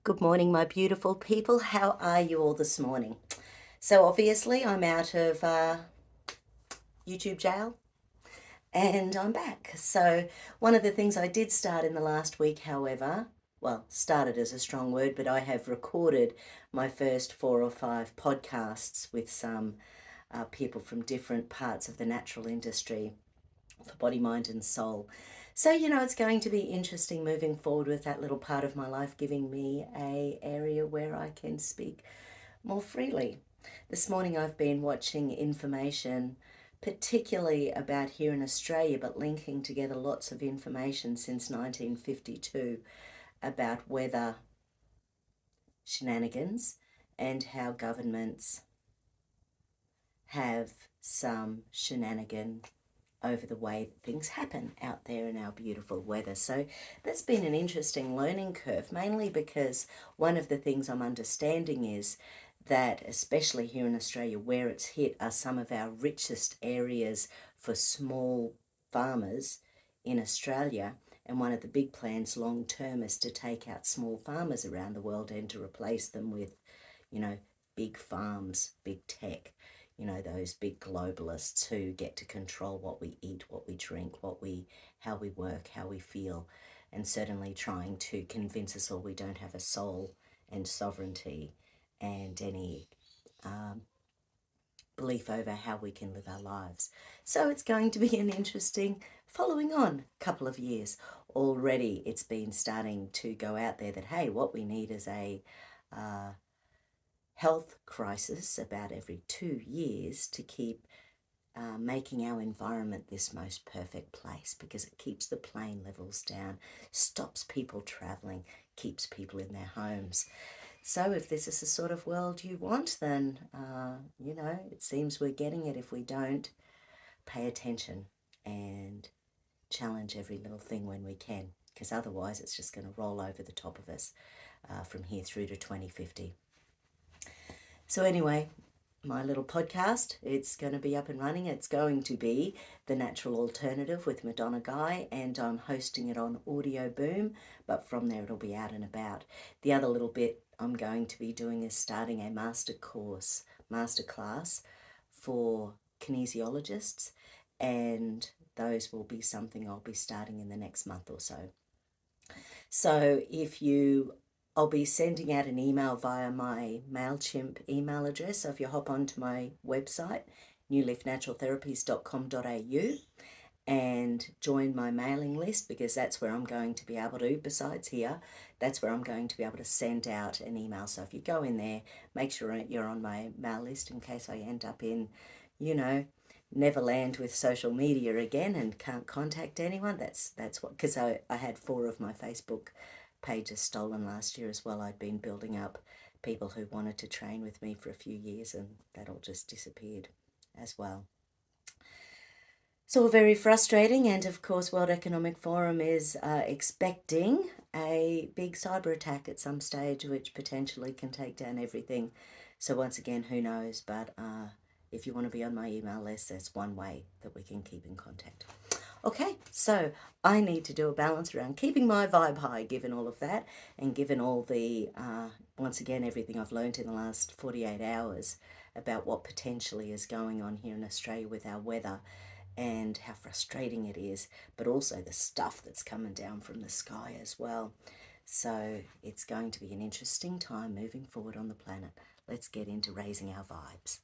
Good morning, my beautiful people. How are you all this morning? So, obviously, I'm out of YouTube jail and I'm back. So, one of the things I did start in the last week, however, well, started as a strong word, but I have recorded my first 4 or 5 podcasts with some people from different parts of the natural industry for body, mind, and soul. So, it's going to be interesting moving forward with that little part of my life, giving me a area where I can speak more freely. This morning I've been watching information, particularly about here in Australia, but linking together lots of information since 1952 about weather shenanigans and how governments have some shenanigan over the way that things happen out there in our beautiful weather. So that's been an interesting learning curve, mainly because one of the things I'm understanding is that, especially here in Australia, where it's hit are some of our richest areas for small farmers in Australia. And one of the big plans long term is to take out small farmers around the world and to replace them with, big farms, big tech, those big globalists who get to control what we eat, what we drink, how we work, how we feel, and certainly trying to convince us all we don't have a soul and sovereignty and any belief over how we can live our lives. So it's going to be an interesting following on couple of years. Already it's been starting to go out there that, hey, what we need is a health crisis about every 2 years to keep making our environment this most perfect place, because it keeps the plane levels down, stops people traveling, keeps people in their homes. So if this is the sort of world you want, then, it seems we're getting it if we don't pay attention and challenge every little thing when we can, because otherwise it's just going to roll over the top of us from here through to 2050. So anyway, my little podcast, it's going to be up and running. It's going to be The Natural Alternative with Madonna Guy, and I'm hosting it on Audio Boom, but from there it'll be out and about. The other little bit I'm going to be doing is starting a masterclass for kinesiologists, and those will be something I'll be starting in the next month or so. So I'll be sending out an email via my MailChimp email address. So if you hop onto my website, newleafnaturaltherapies.com.au, and join my mailing list, because that's where I'm going to be able to, besides here, that's where I'm going to be able to send out an email. So if you go in there, make sure you're on my mail list in case I end up in, Neverland with social media again and can't contact anyone. That's what, because I had 4 of my Facebook pages stolen last year as well. I'd been building up people who wanted to train with me for a few years, and that all just disappeared as well. So very frustrating, and of course World Economic Forum is expecting a big cyber attack at some stage, which potentially can take down everything. So once again, who knows, but if you want to be on my email list, that's one way that we can keep in contact. Okay, so I need to do a balance around keeping my vibe high, given all of that, and given all the, once again, everything I've learned in the last 48 hours about what potentially is going on here in Australia with our weather and how frustrating it is, but also the stuff that's coming down from the sky as well. So it's going to be an interesting time moving forward on the planet. Let's get into raising our vibes.